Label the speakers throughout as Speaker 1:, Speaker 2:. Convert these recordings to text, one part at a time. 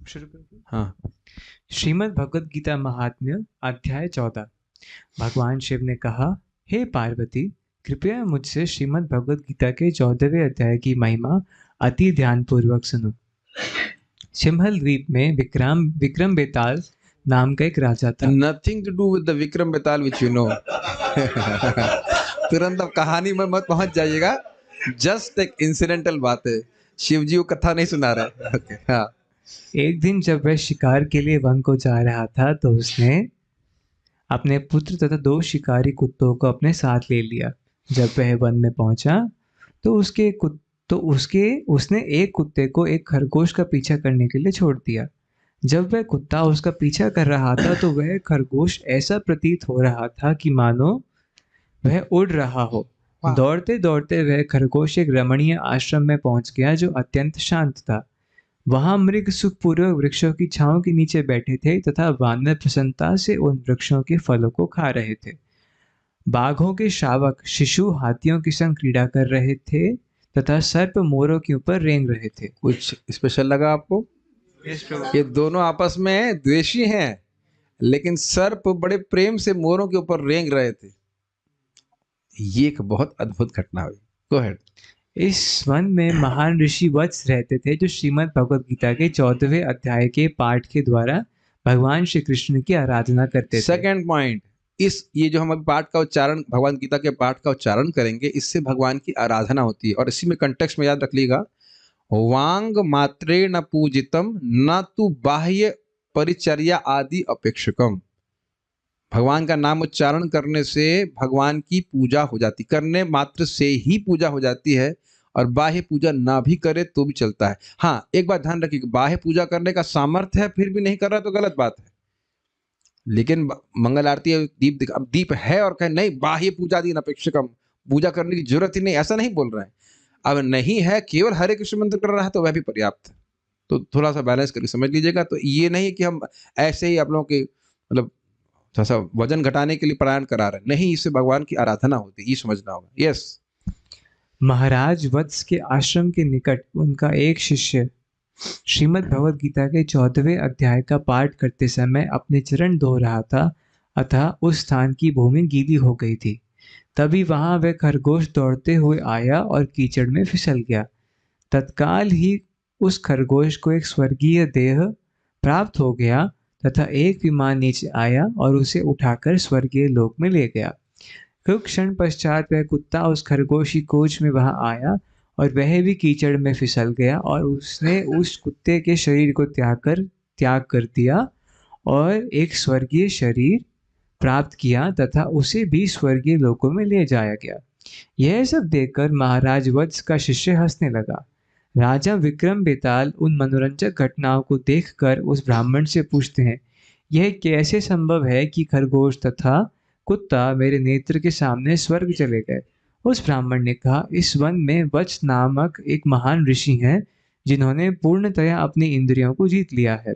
Speaker 1: शुरू कर दूं?
Speaker 2: हाँ।
Speaker 1: श्रीमद् भगवद गीता महात्म्य अध्याय 14। भगवान शिव ने कहा, हे पार्वती, कृपया मुझसे श्रीमद् भगवद गीता के 14वें अध्याय की महिमा अति ध्यानपूर्वक सुनो। सिंहल द्वीप में विक्रम बेताल नाम का एक राजा था।
Speaker 2: Nothing to do with the Vikram Betaal which you know. तुरंत अब कहानी में मत पहुंच जाइएगा, जस्ट एक इंसिडेंटल बात है, शिव जी को कथा नहीं सुना रहे। ओके, हाँ।
Speaker 1: एक दिन जब वह शिकार के लिए वन को जा रहा था तो उसने अपने पुत्र तथा 2 शिकारी कुत्तों को अपने साथ ले लिया। जब वह वन में पहुंचा तो उसने एक कुत्ते को एक खरगोश का पीछा करने के लिए छोड़ दिया। जब वह कुत्ता उसका पीछा कर रहा था तो वह खरगोश ऐसा प्रतीत हो रहा था कि मानो वह उड़ रहा हो।
Speaker 2: वाह।
Speaker 1: दौड़ते दौड़ते वह खरगोश एक रमणीय आश्रम में पहुंच गया जो अत्यंत शांत था। वहां मृग सुखपूर्वक वृक्षों की छांव के नीचे बैठे थे तथा वानर प्रसन्नता से उन वृक्षों के फलों को खा रहे थे। बाघों के शावक शिशु हाथियों के संग क्रीड़ा कर रहे थे तथा सर्प मोरों के ऊपर रेंग रहे थे।
Speaker 2: कुछ स्पेशल लगा आपको? ये दोनों आपस में द्वेषी हैं, लेकिन सर्प बड़े प्रेम से मोरों के ऊपर रेंग रहे थे। ये एक बहुत अद्भुत घटना हुई। Go ahead.
Speaker 1: इस वन में महान ऋषि वत्स रहते थे जो श्रीमद् भगवद गीता के 14वें अध्याय के पाठ के द्वारा भगवान श्री कृष्ण की आराधना करते थे।
Speaker 2: सेकंड पॉइंट, ये जो हम अभी पाठ का उच्चारण, भगवान गीता के पाठ का उच्चारण करेंगे, इससे भगवान की आराधना होती है। और इसी में कंटेक्स्ट में याद रख लीजिएगा, वांग मात्रेण पूजितम न तु बाह्य परिचर्या आदि अपेक्षकम। भगवान का नाम उच्चारण करने से भगवान की पूजा हो जाती, करने मात्र से ही पूजा हो जाती है, और बाह्य पूजा ना भी करे तो भी चलता है। हाँ, एक बात ध्यान रखिए, बाह्य पूजा करने का सामर्थ्य है फिर भी नहीं कर रहा तो गलत बात है। लेकिन मंगल आरती दीप अब दीप है और कहे नहीं बाह्य पूजा दिन अपेक्षकम, पूजा करने की जरूरत ही नहीं, ऐसा नहीं बोल रहे हैं। अब नहीं है, केवल हरे कृष्ण मंत्र कर रहा है तो वह भी पर्याप्त है। तो थोड़ा सा बैलेंस करके समझ लीजिएगा। तो ये नहीं है कि हम ऐसे ही आप लोगों के मतलब थोड़ा सा वजन घटाने के लिए पारायण करा रहे हैं, नहीं, इससे भगवान की आराधना होती है, ये समझना होगा। यस।
Speaker 1: महाराज वत्स के आश्रम के निकट उनका एक शिष्य श्रीमद् भगवद गीता के 14वें अध्याय का पाठ करते समय अपने चरण धो रहा था, अतः उस स्थान की भूमि गीली हो गई थी। तभी वहां वह खरगोश दौड़ते हुए आया और कीचड़ में फिसल गया। तत्काल ही उस खरगोश को एक स्वर्गीय देह प्राप्त हो गया तथा एक विमान नीचे आया और उसे उठाकर स्वर्गीय लोक में ले गया। कुछ क्षण पश्चात वह कुत्ता उस खरगोश की कोच में वहां आया और वह भी कीचड़ में फिसल गया और उसने उस कुत्ते के शरीर को त्याग कर दिया और एक स्वर्गीय शरीर प्राप्त किया तथा उसे भी स्वर्गीय लोकों में ले जाया गया। यह सब देखकर महाराज वत्स का शिष्य हंसने लगा। राजा विक्रम बेताल उन मनोरंजक घटनाओं को देखकर उस ब्राह्मण से पूछते हैं, यह कैसे संभव है कि खरगोश तथा कुत्ता मेरे नेत्र के सामने स्वर्ग चले गए? उस ब्राह्मण ने कहा, इस वन में वत्स नामक एक महान ऋषि हैं जिन्होंने पूर्णतया अपनी इंद्रियों को जीत लिया है।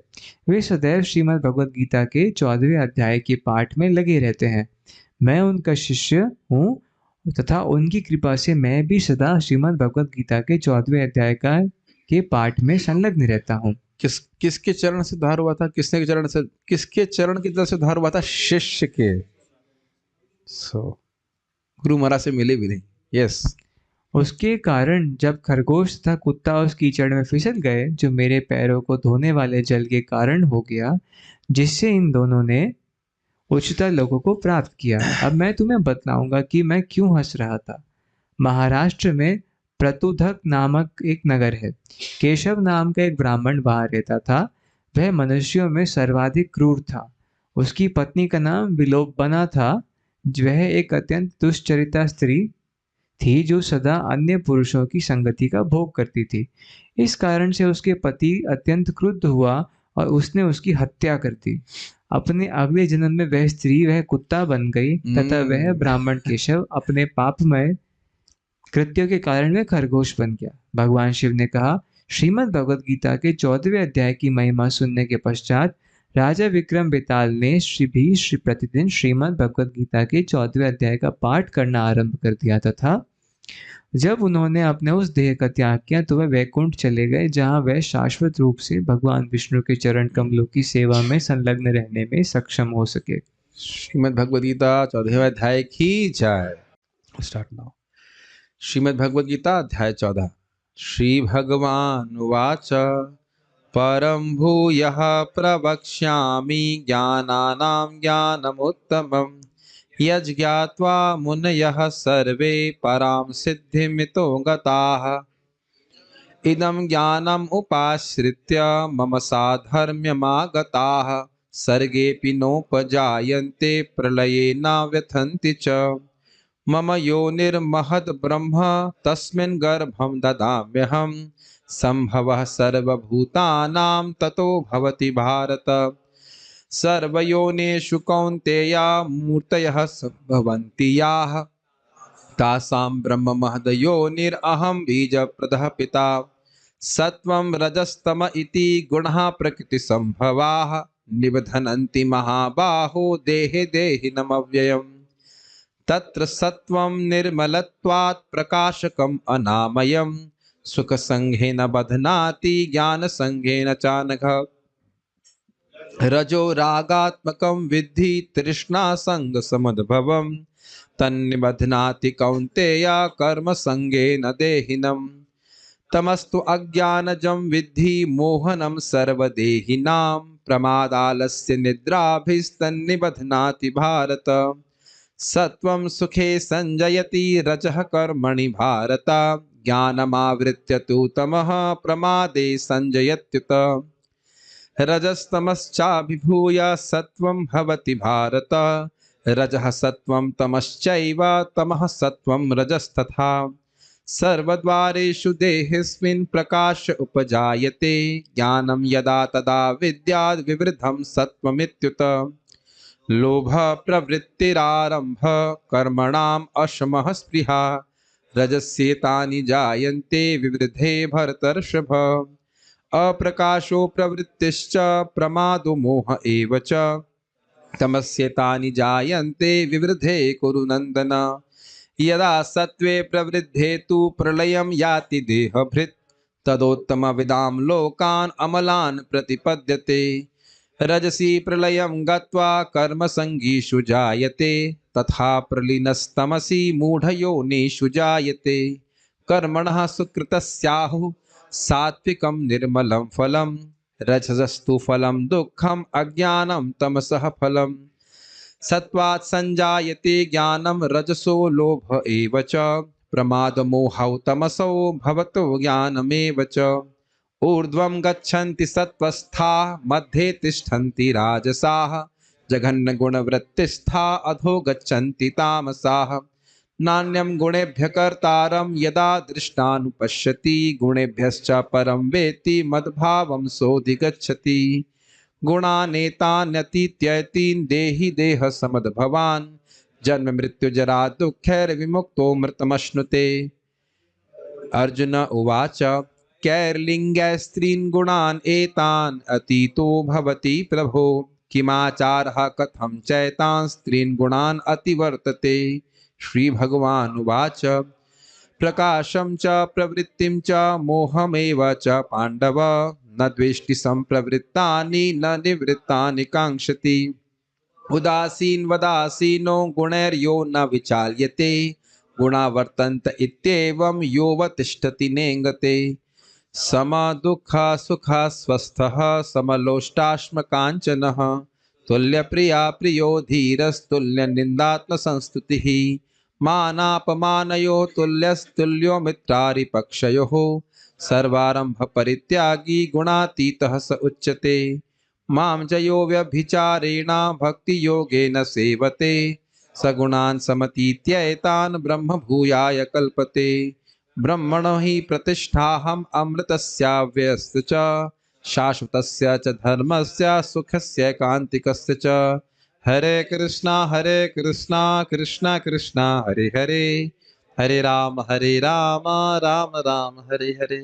Speaker 1: वे सदैव श्रीमद् भगवद गीता के 14वें अध्याय के पाठ में लगे रहते हैं। मैं उनका शिष्य हूँ तथा उनकी कृपा से मैं भी सदा श्रीमद् भगवद गीता के 14वें अध्याय के पाठ में संलग्न रहता हूँ।
Speaker 2: किसके चरण से उद्धार हुआ था? किसके चरण की तरफ से उद्धार हुआ था? शिष्य के। गुरु महाराज से मिले भी नहीं। यस।
Speaker 1: उसके कारण जब खरगोश तथा कुत्ता उस कीचड़ में फिसल गए जो मेरे पैरों को धोने वाले जल के कारण हो गया, जिससे इन दोनों ने उच्चतर लोगों को प्राप्त किया। अब मैं तुम्हें बतलाऊंगा कि मैं क्यों हंस रहा था। महाराष्ट्र में प्रतुधक नामक एक नगर है। केशव नाम का एक ब्राह्मण वहां रहता था। वह मनुष्यों में सर्वाधिक क्रूर था। उसकी पत्नी का नाम विलोपना था। वह एक अत्यंत दुष्चरिता स्त्री थी जो सदा अन्य पुरुषों की संगति का भोग करती थी। इस कारण से उसके पति अत्यंत क्रुद्ध हुआ और उसने उसकी हत्या कर दी। अपने अगले जन्म में वह कुत्ता बन गई तथा वह ब्राह्मण केशव अपने पापमय कृत्यों के कारण वह खरगोश बन गया। भगवान शिव ने कहा, श्रीमद् भगवद गीता के 14वें अध्याय की महिमा सुनने के पश्चात राजा विक्रम बेताल ने प्रतिदिन श्रीमद् भगवद गीता के 14वें अध्याय का पाठ करना आरंभ कर दिया तथा जब उन्होंने अपने उस देह का त्याग किया तो वह वैकुंठ चले गए, जहाँ वह शाश्वत रूप से भगवान विष्णु के चरण कमलों की सेवा में संलग्न रहने में सक्षम हो सके।
Speaker 2: श्रीमद् भगवद गीता 14वें अध्याय की जय। Start now. श्रीमद् भगवद गीता अध्याय 14। श्री भगवान उवाच परम भूयः प्रवक्ष्यामि ज्ञानानां ज्ञानमुत्तमम् यज्ञात्वा मुनयः सर्वे परां सिद्धिमितो गताः इदं ज्ञानम् उपाश्रित्य मम साधर्म्यमागताः सर्गेऽपि नोपजायन्ते प्रलये न व्यथन्ति च मम योनिर्महद् ब्रह्म तस्मिन् गर्भं ददाम्यहम् सम्भवः सर्वभूतानां ततो भवति भारत सर्वयोनिषु कौन्तेया मूर्तयः सम्भवन्ति याः तासां ब्रह्ममहद्योनिरहं बीजप्रदः पिता सत्वं रजस्तम इति गुणः प्रकृतिसम्भवाः निबध्नन्ति महाबाहो देहे देहिनमव्ययम् तत्र सत्वं निर्मलत्वात् प्रकाशकम् अनामयम् सुखसंघेन बध्नाति ज्ञानसंघेन चानघ रजो रागात्मकं विद्धि तृष्णासंगसमुद्भवम् तन्निबध्नाति कौन्तेया कर्मसंगेन देहिनम् तमस्तु अज्ञानजं विद्धि मोहनं सर्वदेहिनां प्रमादालस्य निद्राभिस्तन्निबध्नाति भारत सत्वं सुखे संजयति रजः कर्मणि भारत ज्ञानमावृत्य तु तमः प्रमादे संजयत्युत रजस्तमश्चाभिभूय सत्वं भवति भारत रजः सत्वं तमश्चैव तमः सत्वं रजस्तथा सर्वद्वारेषु देहेऽस्मिन् प्रकाश उपजायते ज्ञानं यदा तदा विद्याद् विवृद्धं सत्वमित्युत लोभ प्रवृत्तिरारंभ कर्मणाम् अशमः स्पृहा रजस्येतानि जायन्ते विवृद्धे भरतर्षभ अप्रकाशो प्रवृत्तिश्च प्रमादो मोह एव च तमस्येतानि जायन्ते विवृद्धे कुरु नन्दन यदा सत्त्वे प्रवृद्धे तु प्रलयं याति देहभृत् तदोत्तमविदां लोकान् अमलान् प्रतिपद्यते रजसी प्रलयं गत्वा कर्मसङ्गीषु जायते तथा प्रलीनस्तमसि मूढयोनिषु जायते कर्मणः सुकृतस्याहुः सात्विकं निर्मलं फलं रजसस्तु फलं दुःखम् अज्ञानं तमसः फलम् सत्त्वात् संजायते ज्ञानं रजसो लोभ एव च प्रमादमोहौ तमसो भवतो ज्ञानमेव च ऊर्ध्वं गच्छन्ति सत्त्वस्था मध्ये तिष्ठन्ति राजसाः जघन्यगुणवृत्तिस्था अधो गच्छन्ति तामसाः नान्यं गुणेभ्यः कर्तारं यदा दृष्टानुपश्यति गुणेभ्यश्च परं वेत्ति मद्भावं सोऽधिगच्छति गुणानेतान्यतीत्ययतीन् देहि देह समद्भवान् जन्म मृत्यु जरा दुःखैर्विमुक्तो मृतमश्नुते अर्जुन उवाच कैर्लिङ्गै स्त्रीन् गुणान् एतान् अतीतो भवति प्रभो किमाचारः कथं चैतान् स्त्रीन् गुणान् अतिवर्तते श्रीभगवान् उवाच प्रकाशं च प्रवृत्तिं च मोहमेव च पाण्डव न द्वेष्टि सम्प्रवृत्तानि न निवृत्तानि काङ्क्षति उदासीनवदासीनो गुणैर्यो न विचाल्यते गुणा वर्तन्त इत्येवं योऽवतिष्ठति नेङ्गते समदुःखः सुखः स्वस्थः समलोष्टाश्मकाञ्चनः तुल्यप्रिया प्रियो धीरस्तुल्यनिन्दात्मसंस्तुतिः मानापमानयोः तुल्यस्तुल्यो मित्रारिपक्षयोः सर्वारंभ परित्यागी गुणातीतः स उच्यते मां च यो व्यभिचारेण भक्ति योगेन सेवते सगुणान् समतीत्यैतान् ब्रह्म भूयाय कल्पते ब्रह्मणो हि प्रतिष्ठाहम् अमृतस्याव्ययस्य च शाश्वतस्य च धर्मस्य सुखस्य कान्तिकस्य च हरे कृष्णा कृष्णा कृष्णा हरे हरे हरे राम राम राम हरे हरे।